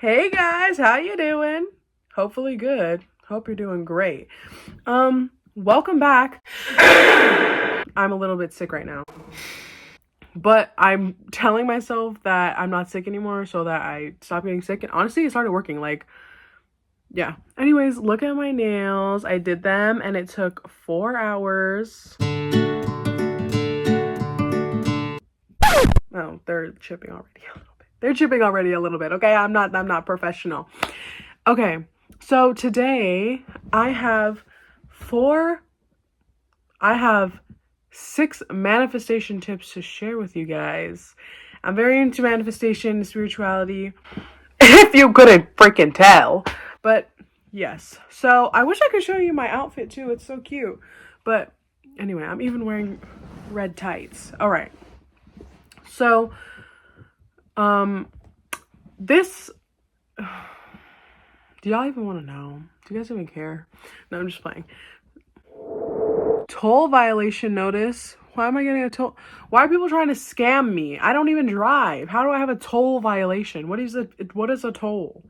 Hey guys, how you doing? Hopefully good. Hope you're doing great. Welcome back. I'm a little bit sick right now. But I'm telling myself that I'm not sick anymore so that I stop getting sick. And honestly, it started working. Yeah. Anyways, look at my nails. I did them and it took 4 hours. Oh, they're chipping already a little bit. They're chipping already a little bit. Okay, I'm not professional. Okay, so today I have 6 manifestation tips to share with you guys. I'm very into manifestation, spirituality, if you couldn't freaking tell. But yes, so I wish I could show you my outfit too. It's so cute. But anyway, I'm even wearing red tights. All right. So, this, do y'all even want to know? Do you guys even care? No, I'm just playing. Toll violation notice. Why am I getting a toll? Why are people trying to scam me? I don't even drive. How do I have a toll violation? What is a toll?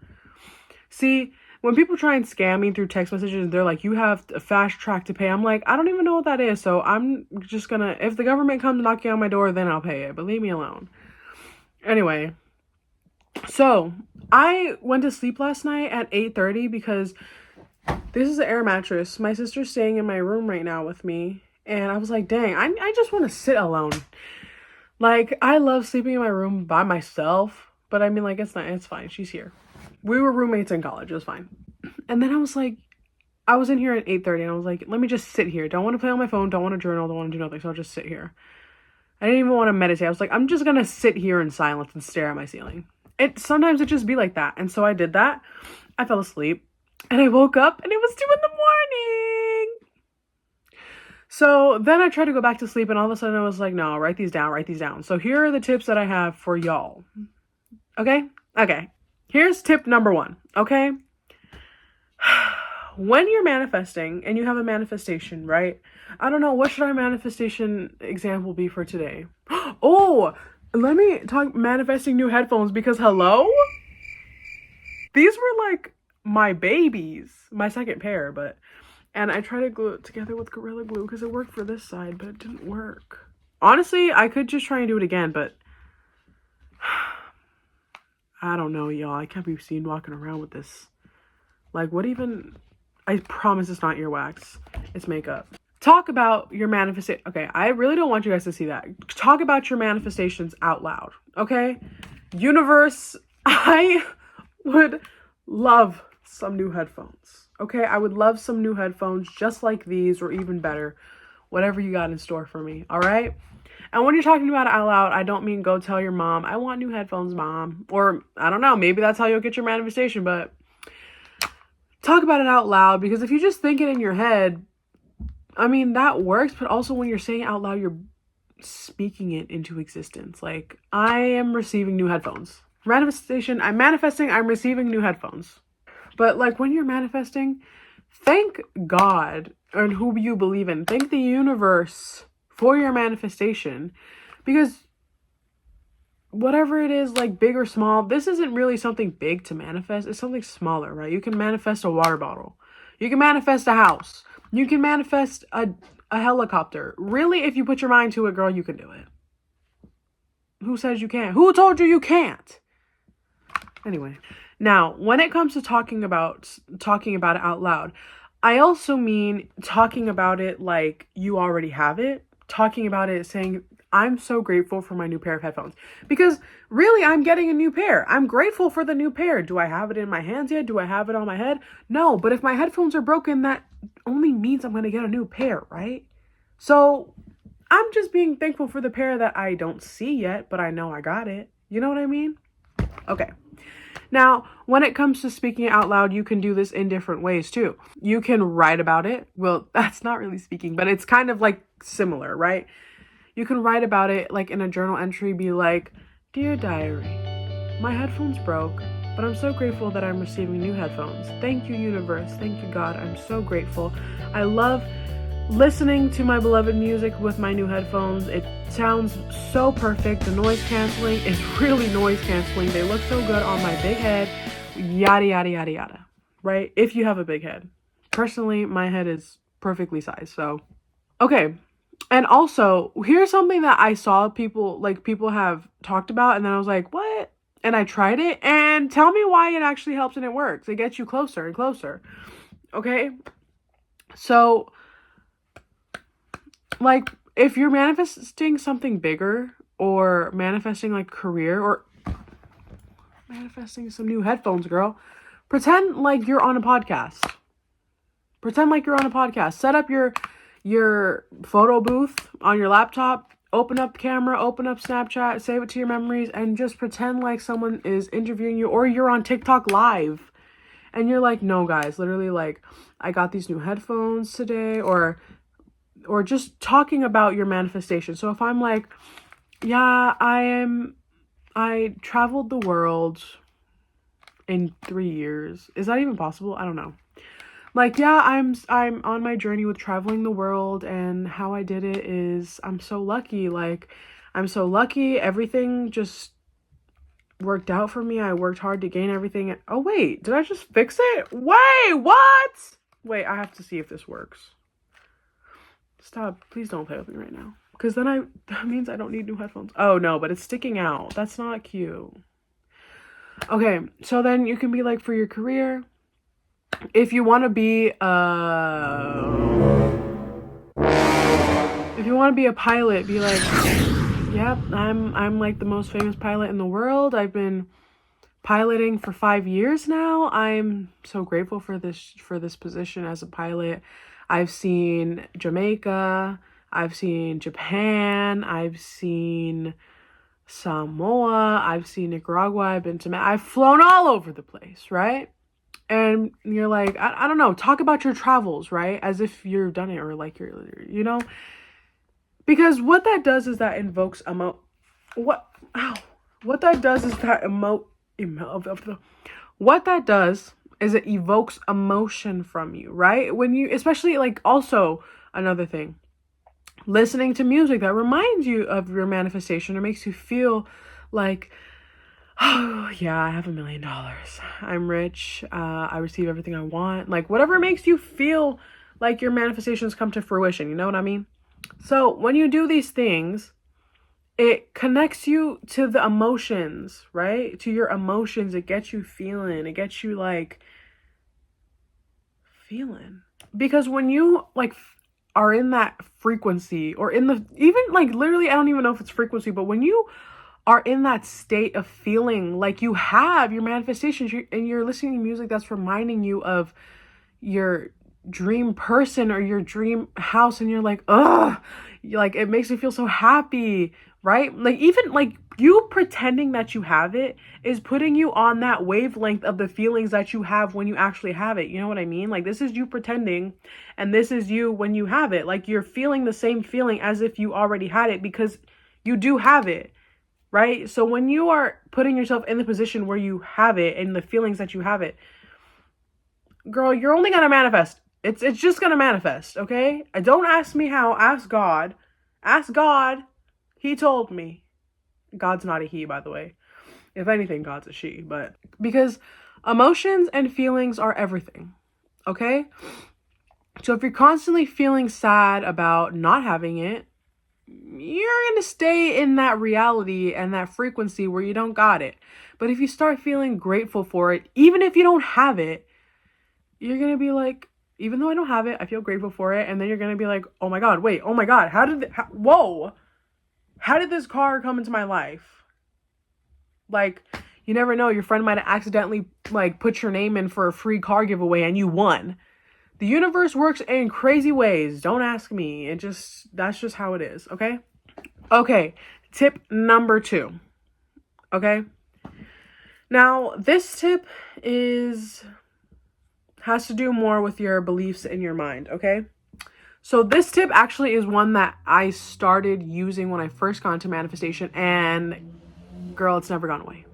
See, when people try and scam me through text messages, they're like, you have a fast track to pay. I'm like, I don't even know what that is. So I'm just gonna, if the government comes knocking on my door, then I'll pay it. But leave me alone. Anyway, so I went to sleep last night at 8:30 because this is an air mattress. My sister's staying in my room right now with me. And I was like, dang, I just want to sit alone. Like, I love sleeping in my room by myself. But I mean, like, it's fine. She's here. We were roommates in college. It was fine. And then I was like, I was in here at 8:30 and I was like, let me just sit here. Don't want to play on my phone. Don't want to journal. Don't want to do nothing. So I'll just sit here. I didn't even want to meditate. I was like, I'm just going to sit here in silence and stare at my ceiling. Sometimes it just be like that. And so I did that. I fell asleep. And I woke up and it was 2 a.m. So then I tried to go back to sleep and all of a sudden I was like, no, write these down. So here are the tips that I have for y'all. Okay? Here's tip number 1. Okay? When you're manifesting and you have a manifestation, right? I don't know, what should our manifestation example be for today? Oh, let me talk manifesting new headphones because hello? These were like my babies, my second pair, and I tried to glue it together with Gorilla Glue because it worked for this side, but it didn't work. Honestly, I could just try and do it again, but I don't know, y'all. I can't be seen walking around with this. Like, what even? I promise it's not earwax. It's makeup. Talk about your manifestation. Okay, I really don't want you guys to see that. Talk about your manifestations out loud, okay? Universe, I would love some new headphones, okay? I would love some new headphones just like these or even better. Whatever you got in store for me, all right? And when you're talking about it out loud, I don't mean go tell your mom, I want new headphones, mom. Or, I don't know, maybe that's how you'll get your manifestation, but talk about it out loud, because if you just think it in your head, I mean, that works, but also when you're saying it out loud, you're speaking it into existence. Like, I am receiving new headphones. Manifestation, I'm manifesting, I'm receiving new headphones. But like when you're manifesting, thank God, and who you believe in. Thank the universe for your manifestation, because whatever it is, like big or small, this isn't really something big to manifest. It's something smaller, right? You can manifest a water bottle. You can manifest a house. You can manifest a helicopter. Really, if you put your mind to it, girl, you can do it. Who says you can't? Who told you you can't? Anyway, now, when it comes to talking about it out loud, I also mean talking about it like you already have it. Talking about it saying, I'm so grateful for my new pair of headphones. Because really, I'm getting a new pair. I'm grateful for the new pair. Do I have it in my hands yet? Do I have it on my head? No, but if my headphones are broken, that only means I'm going to get a new pair, right? So I'm just being thankful for the pair that I don't see yet, but I know I got it. You know what I mean? Okay. Now, when it comes to speaking it out loud, you can do this in different ways too. You can write about it. Well, that's not really speaking, but it's kind of like similar, right? You can write about it like in a journal entry, be like, Dear Diary, my headphones broke, but I'm so grateful that I'm receiving new headphones. Thank you, universe. Thank you, God. I'm so grateful. I love listening to my beloved music with my new headphones. It sounds so perfect. The noise canceling is really noise canceling. They look so good on my big head. Yada, yada, yada, yada. Right? If you have a big head. Personally, my head is perfectly sized. So, okay. And also, here's something that I saw people have talked about. And then I was like, what? And I tried it. And tell me why it actually helps and it works. It gets you closer and closer. Okay? So, like, if you're manifesting something bigger or manifesting like career or manifesting some new headphones, girl, pretend like you're on a podcast. Pretend like you're on a podcast. Set up your photo booth on your laptop, open up camera, open up Snapchat, save it to your memories, and just pretend like someone is interviewing you, or you're on TikTok live. And you're like, no, guys, literally, like, I got these new headphones today, or just talking about your manifestation. So if I'm like, yeah, I traveled the world in 3 years. Is that even possible? I don't know. Like, yeah, I'm on my journey with traveling the world, and how I did it is I'm so lucky. Like, I'm so lucky. Everything just worked out for me. I worked hard to gain everything. Oh, wait, did I just fix it? Wait, what? Wait, I have to see if this works. Stop. Please don't play with me right now. Because then that means I don't need new headphones. Oh, no, but it's sticking out. That's not cute. Okay, so then you can be like, for your career, if you want to be a pilot, be like, yep, I'm like the most famous pilot in the world. I've been piloting for 5 years now. I'm so grateful for this position as a pilot. I've seen Jamaica, I've seen Japan, I've seen Samoa, I've seen Nicaragua, I've been to I've flown all over the place, right? And you're like, I don't know, talk about your travels, right? As if you've done it, or like you're, because what that does is that invokes what that does is that what that does is it evokes emotion from you, right? When you, especially, like, also another thing, listening to music that reminds you of your manifestation or makes you feel like, oh yeah, I have $1 million. I'm rich. I receive everything I want. Like, whatever makes you feel like your manifestations come to fruition. You know what I mean? So when you do these things, it connects you to the emotions, right? To your emotions. It gets you feeling. It gets you like feeling. Because when you like are in that frequency, or in the, even like literally, I don't even know if it's frequency, but when you are in that state of feeling like you have your manifestations, and you're listening to music that's reminding you of your dream person or your dream house, and you're like, ugh, like, it makes me feel so happy, right? Like, even like you pretending that you have it is putting you on that wavelength of the feelings that you have when you actually have it. You know what I mean? Like, this is you pretending, and this is you when you have it. Like, you're feeling the same feeling as if you already had it, because you do have it. Right? So when you are putting yourself in the position where you have it and the feelings that you have it, girl, you're only going to manifest. It's just going to manifest, okay? Don't ask me how. Ask God. Ask God. He told me. God's not a he, by the way. If anything, God's a she. But because emotions and feelings are everything, okay? So if you're constantly feeling sad about not having it, you're going to stay in that reality and that frequency where you don't got it. But if you start feeling grateful for it, even if you don't have it, you're going to be like, even though I don't have it, I feel grateful for it. And then you're going to be like, oh my God, wait, oh my God, how did this car come into my life? Like, you never know, your friend might have accidentally like put your name in for a free car giveaway and you won. The universe works in crazy ways. Don't ask me. That's just how it is, okay? Okay, tip number 2, okay? Now, this tip has to do more with your beliefs in your mind, okay? So this tip actually is one that I started using when I first got into manifestation, and girl, it's never gone away.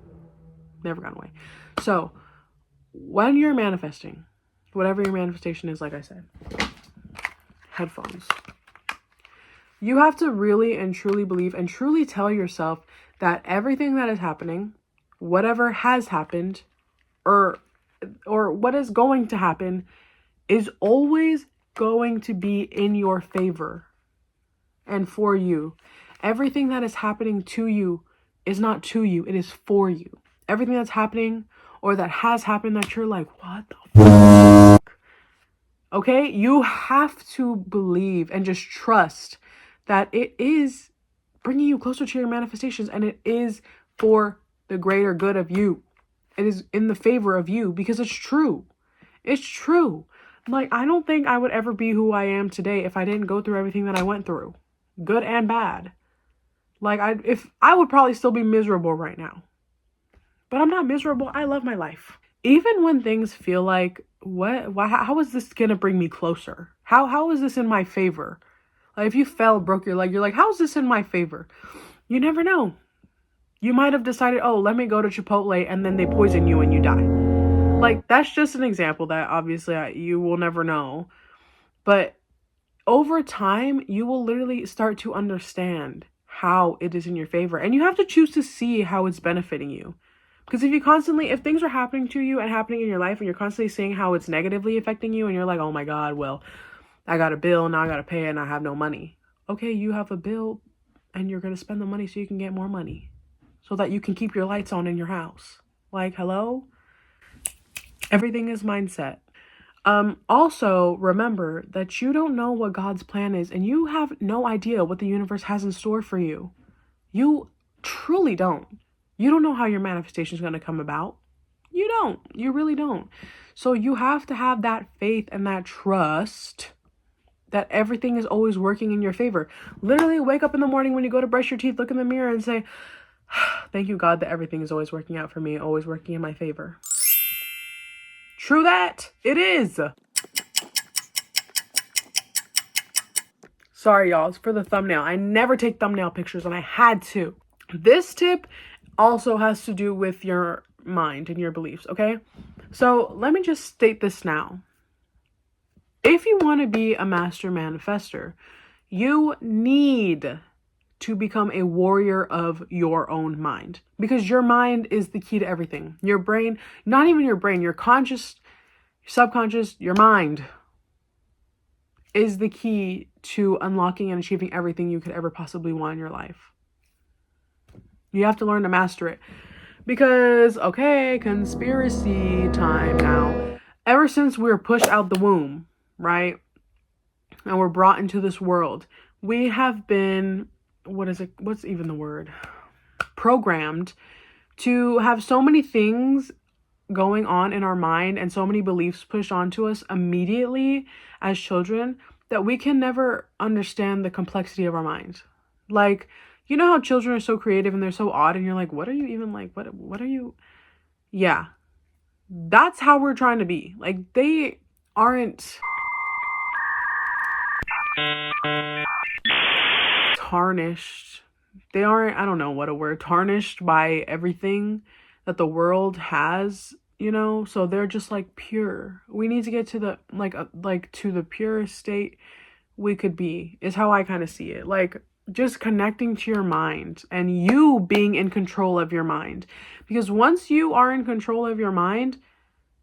Never gone away. So when you're manifesting, whatever your manifestation is, like I said, headphones. You have to really and truly believe and truly tell yourself that everything that is happening, whatever has happened, or what is going to happen, is always going to be in your favor and for you. Everything that is happening to you is not to you, it is for you. Everything that's happening or that has happened that you're like, what the fuck? Okay, you have to believe and just trust that it is bringing you closer to your manifestations, and it is for the greater good of you. It is in the favor of you because it's true. It's true. Like, I don't think I would ever be who I am today if I didn't go through everything that I went through, good and bad. Like, I would probably still be miserable right now, but I'm not miserable. I love my life. Even when things feel like, how is this gonna bring me closer? How is this in my favor? Like, if you fell, broke your leg, you're like, how is this in my favor? You never know. You might have decided, oh, let me go to Chipotle, and then they poison you and you die. Like, that's just an example that obviously you will never know. But over time, you will literally start to understand how it is in your favor. And you have to choose to see how it's benefiting you. Because if things are happening to you and happening in your life and you're constantly seeing how it's negatively affecting you and you're like, oh my God, well, I got a bill, now I got to pay it and I have no money. Okay, you have a bill and you're going to spend the money so you can get more money so that you can keep your lights on in your house. Like, hello? Everything is mindset. Also, remember that you don't know what God's plan is and you have no idea what the universe has in store for you. You truly don't. You don't know how your manifestation is going to come about. You don't. You really don't. So you have to have that faith and that trust that everything is always working in your favor. Literally wake up in the morning when you go to brush your teeth, look in the mirror and say, thank you, God, that everything is always working out for me, always working in my favor. True that. It is. Sorry, y'all. It's for the thumbnail. I never take thumbnail pictures and I had to. This tip also has to do with your mind and your beliefs, okay? So let me just state this now. If you want to be a master manifester, you need to become a warrior of your own mind, because your mind is the key to everything. Your brain, not even your brain, your conscious, subconscious, your mind is the key to unlocking and achieving everything you could ever possibly want in your life. You have to learn to master it. Because, okay, conspiracy time now. Ever since we were pushed out the womb, right? And we're brought into this world, we have been, what's even the word? Programmed to have so many things going on in our mind and so many beliefs pushed onto us immediately as children that we can never understand the complexity of our minds. Like, you know how children are so creative and they're so odd and you're like, what are you even like? What are you? Yeah. That's how we're trying to be. Like, they aren't tarnished. They aren't, I don't know what a word, tarnished by everything that the world has, you know? So they're just like pure. We need to get to the, to the purest state we could be, is how I kind of see it. Like, just connecting to your mind and you being in control of your mind. Because once you are in control of your mind,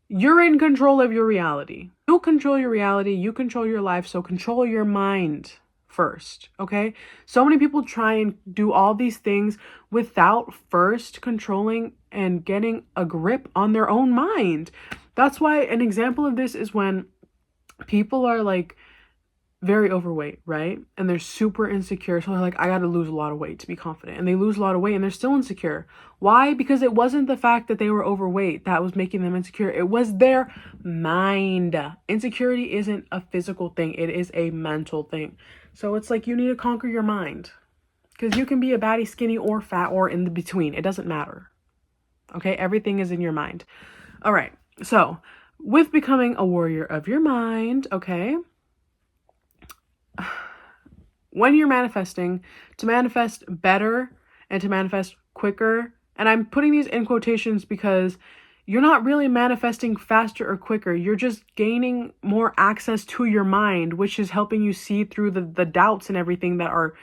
you're in control of your reality. You control your reality, you control your life, so control your mind first, okay? So many people try and do all these things without first controlling and getting a grip on their own mind. That's why an example of this is when people are like very overweight, right? And they're super insecure. So they're like, I got to lose a lot of weight to be confident. And they lose a lot of weight and they're still insecure. Why? Because it wasn't the fact that they were overweight that was making them insecure. It was their mind. Insecurity isn't a physical thing. It is a mental thing. So it's like you need to conquer your mind. Because you can be a baddie, skinny, or fat, or in the between. It doesn't matter. Okay? Everything is in your mind. All right. So with becoming a warrior of your mind, okay? When you're manifesting, to manifest better and to manifest quicker, and I'm putting these in quotations because you're not really manifesting faster or quicker. You're just gaining more access to your mind, which is helping you see through the doubts and everything that are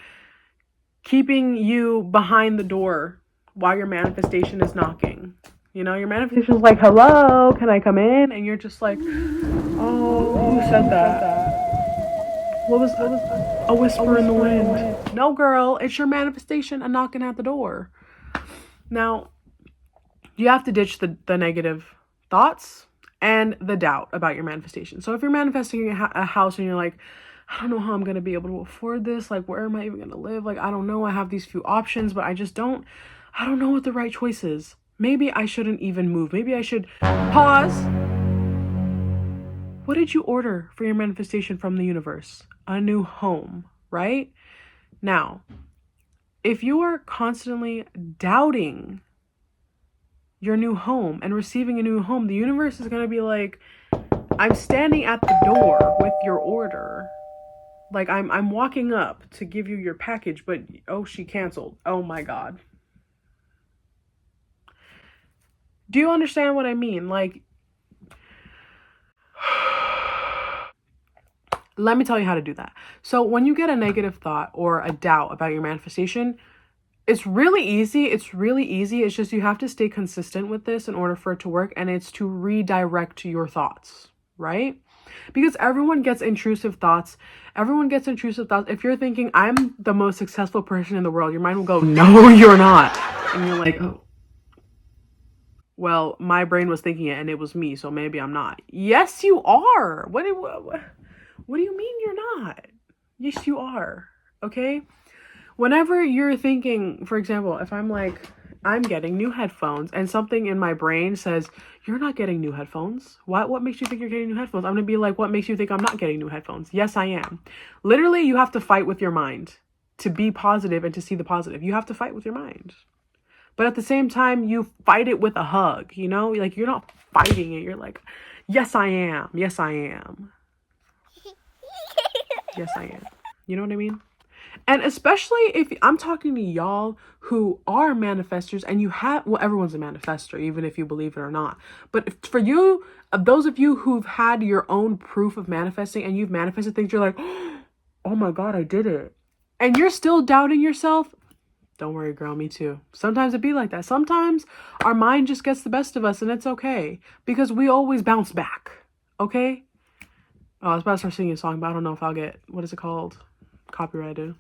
keeping you behind the door while your manifestation is knocking. You know, your manifestation is like, hello, can I come in? And you're just like, oh, who said that? What was a whisper in the wind? No, girl, it's your manifestation a knocking at the door. Now, you have to ditch the negative thoughts and the doubt about your manifestation. So if you're manifesting a house and you're like, I don't know how I'm going to be able to afford this. Like, where am I even going to live? Like, I don't know. I have these few options, but I don't know what the right choice is. Maybe I shouldn't even move. Maybe I should pause. What did you order for your manifestation from the universe? A new home, right? Now, if you are constantly doubting your new home and receiving a new home, the universe is going to be like, I'm standing at the door with your order. Like, I'm walking up to give you your package, but oh, she canceled. Oh my God. Do you understand what I mean? Like, let me tell you how to do that. So when you get a negative thought or a doubt about your manifestation, it's really easy. It's just you have to stay consistent with this in order for it to work. And it's to redirect your thoughts, right? Because everyone gets intrusive thoughts. If you're thinking, I'm the most successful person in the world, your mind will go, no, you're not. And you're like, oh, well, my brain was thinking it and it was me, so maybe I'm not. Yes, you are. What do you mean you're not? Yes, you are. Okay? Whenever you're thinking, for example, if I'm like, I'm getting new headphones and something in my brain says, you're not getting new headphones. What makes you think you're getting new headphones? I'm going to be like, what makes you think I'm not getting new headphones? Yes, I am. Literally, you have to fight with your mind to be positive and to see the positive. You have to fight with your mind. But at the same time, you fight it with a hug, you know? Like, you're not fighting it. You're like, yes, I am. Yes, I am. Yes, I am. You know what I mean? And especially if I'm talking to y'all who are manifestors and you have, well, everyone's a manifestor, even if you believe it or not. But for you, those of you who've had your own proof of manifesting and you've manifested things, you're like, oh my God, I did it. And you're still doubting yourself. Don't worry, girl, me too. Sometimes it be like that. Sometimes our mind just gets the best of us and it's okay because we always bounce back. Okay? Oh, I was about to start singing a song, but I don't know if I'll get, what is it called? Copyrighted.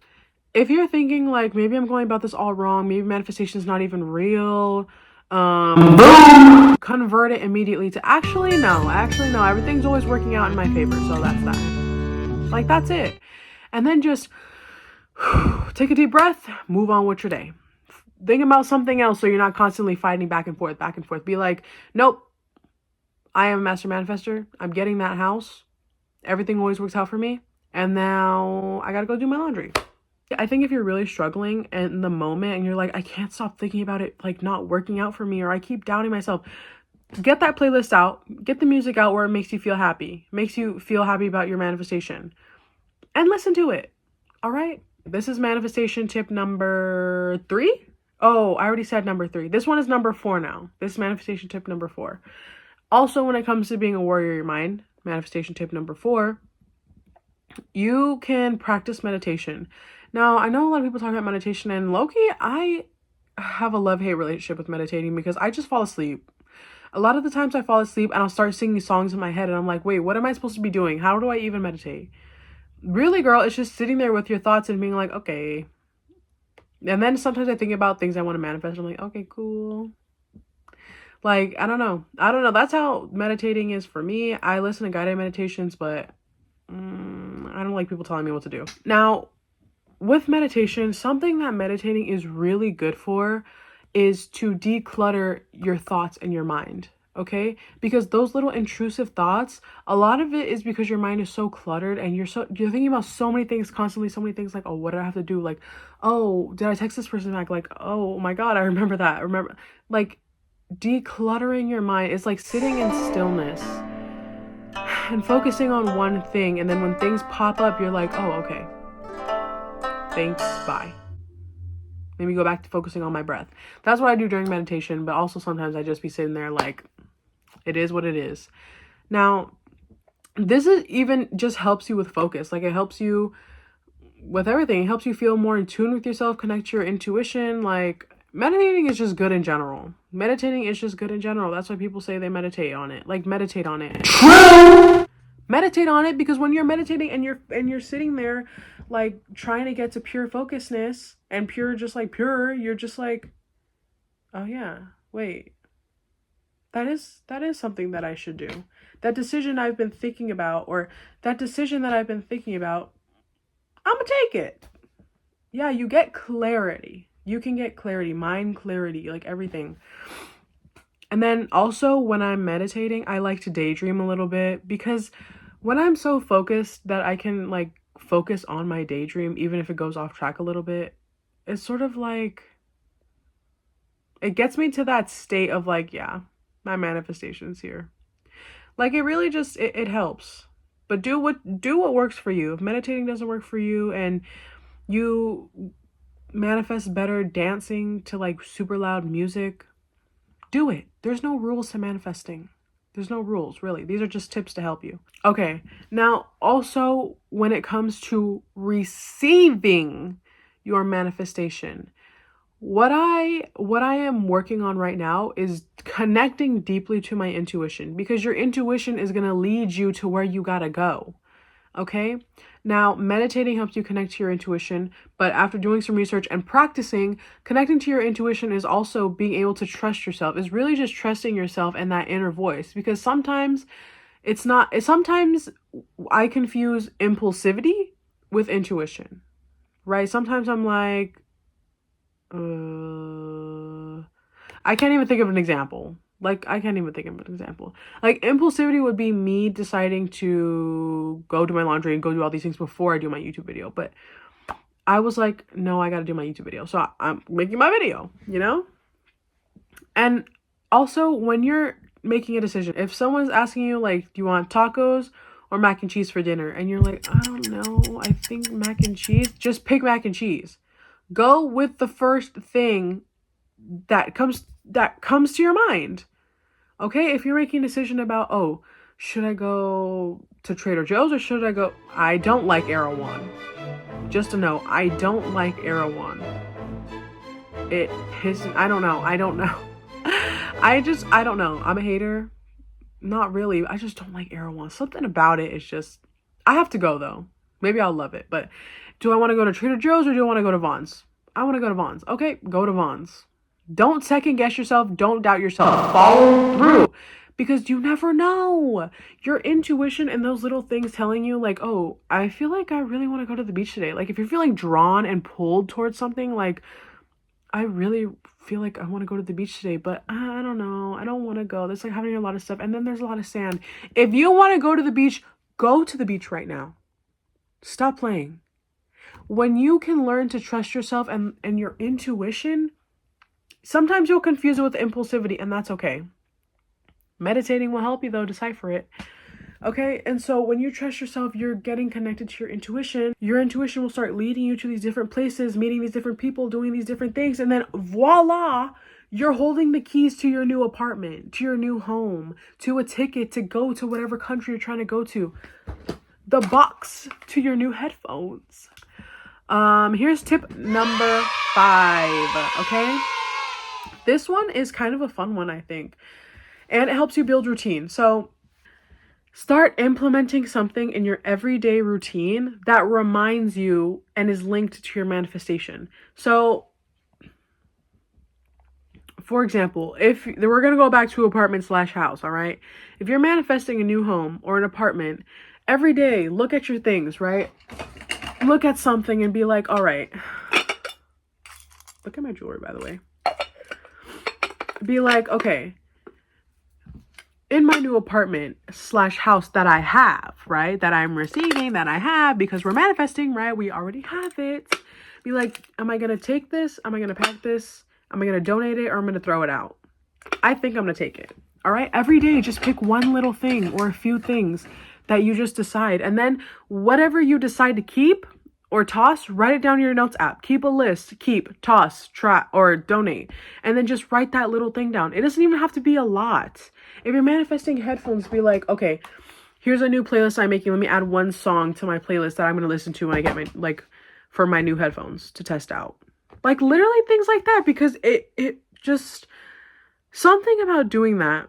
If you're thinking like, maybe I'm going about this all wrong, maybe manifestation is not even real, convert it immediately to actually no, everything's always working out in my favor, so that's that. Like, that's it. And then just take a deep breath, move on with your day. Think about something else so you're not constantly fighting back and forth. Be like, nope, I am a master manifestor. I'm getting that house. Everything always works out for me. And now I gotta go do my laundry. I think if you're really struggling in the moment and you're like, I can't stop thinking about it, like not working out for me, or I keep doubting myself, get that playlist out, get the music out where it makes you feel happy, about your manifestation, and listen to it. All right. This is manifestation tip number 3. Oh, I already said number 3. This one is number 4 now. This is manifestation tip number 4. Also, when it comes to being a warrior of your mind, manifestation tip number 4, you can practice meditation. Now, I know a lot of people talk about meditation, and low-key, I have a love-hate relationship with meditating because I just fall asleep. A lot of the times I fall asleep and I'll start singing songs in my head and I'm like, wait, what am I supposed to be doing? How do I even meditate? Really, girl, it's just sitting there with your thoughts and being like, okay. And then sometimes I think about things I want to manifest. I'm like, okay, cool. Like, I don't know. That's how meditating is for me. I listen to guided meditations, but I don't like people telling me what to do. Now, with meditation, something that meditating is really good for is to declutter your thoughts and your mind. Okay, because those little intrusive thoughts, a lot of it is because your mind is so cluttered and you're thinking about so many things constantly, so many things like, oh, what do I have to do? Like, oh, did I text this person back? Like, oh my God, I remember that. Like, decluttering your mind is like sitting in stillness and focusing on one thing. And then when things pop up, you're like, oh, okay. Thanks, bye. Let me go back to focusing on my breath. That's what I do during meditation, but also sometimes I just be sitting there like, It is what it is. Now, this is even just helps you with focus. Like, it helps you with everything. It helps you feel more in tune with yourself, connect to your intuition. Like, meditating is just good in general. Meditating is just good in general. That's why people say they meditate on it. Like, meditate on it. Meditate on it, because when you're meditating and you're sitting there, like, trying to get to pure focusness and pure, just like pure, you're just like, oh yeah, wait. That is something that I should do. That decision I've been thinking about, or that decision that I've been thinking about, I'm gonna take it. Yeah, you get clarity. You can get clarity, mind clarity, like everything. And then also when I'm meditating, I like to daydream a little bit, because when I'm so focused that I can like focus on my daydream, even if it goes off track a little bit, it's sort of like, it gets me to that state of like, yeah, my manifestation's here. Like, it really just, it helps. But do what works for you. If meditating doesn't work for you and you manifest better dancing to like super loud music, do it. There's no rules to manifesting. There's no rules, really. These are just tips to help you. Okay, now also when it comes to receiving your manifestation, what I am working on right now is connecting deeply to my intuition, because your intuition is going to lead you to where you got to go. Okay? Now, meditating helps you connect to your intuition, but after doing some research and practicing, connecting to your intuition is also being able to trust yourself. It's really just trusting yourself and that inner voice, because sometimes sometimes I confuse impulsivity with intuition, right? Sometimes I'm like, I can't even think of an example. Like, impulsivity would be me deciding to go do my laundry and go do all these things before I do my YouTube video. But I was like, no, I got to do my YouTube video. So I'm making my video, you know? And also, when you're making a decision, if someone's asking you, like, do you want tacos or mac and cheese for dinner? And you're like, I don't know, I think mac and cheese. Just pick mac and cheese. Go with the first thing that comes to your mind. Okay? If you're making a decision about, oh, should I go to Trader Joe's or should I go? I don't like Erewhon. Just to know, I don't like Erewhon. It pisses, I don't know. I don't know. I don't know. I'm a hater. Not really. I just don't like Erewhon. Something about it is just, I have to go though. Maybe I'll love it, but do I want to go to Trader Joe's or do I want to go to Vons? I want to go to Vons. Okay, go to Vons. Don't second guess yourself. Don't doubt yourself. Follow through, because you never know. Your intuition and those little things telling you like, oh, I feel like I really want to go to the beach today. Like, if you're feeling drawn and pulled towards something, like, I really feel like I want to go to the beach today, but I don't know. I don't want to go. There's like having a lot of stuff. And then there's a lot of sand. If you want to go to the beach, go to the beach right now. Stop playing. When you can learn to trust yourself and your intuition, sometimes you'll confuse it with impulsivity, and that's okay. Meditating will help you, though, decipher it. Okay, and so when you trust yourself, you're getting connected to your intuition. Your intuition will start leading you to these different places, meeting these different people, doing these different things, and then voila, you're holding the keys to your new apartment, to your new home, to a ticket to go to whatever country you're trying to go to, the box to your new headphones. Here's tip number 5, okay? This one is kind of a fun one, I think, and it helps you build routine. So start implementing something in your everyday routine that reminds you and is linked to your manifestation. So, for example, if we're going to go back to apartment/house, all right? If you're manifesting a new home or an apartment, every day, look at your things, right? Look at something and be like, all right, look at my jewelry, by the way. Be like, okay, in my new apartment/house that I have, right? That I'm receiving, that I have, because we're manifesting, right? We already have it. Be like, am I going to take this? Am I going to pack this? Am I going to donate it or I'm going to throw it out? I think I'm going to take it. All right. Every day, just pick one little thing or a few things that you just decide. And then whatever you decide to keep or toss, write it down in your notes app. Keep a list, keep, toss, track, or donate. And then just write that little thing down. It doesn't even have to be a lot. If you're manifesting headphones, be like, okay, here's a new playlist I'm making. Let me add one song to my playlist that I'm going to listen to when I get my, like, for my new headphones to test out. Like, literally things like that, because it just, something about doing that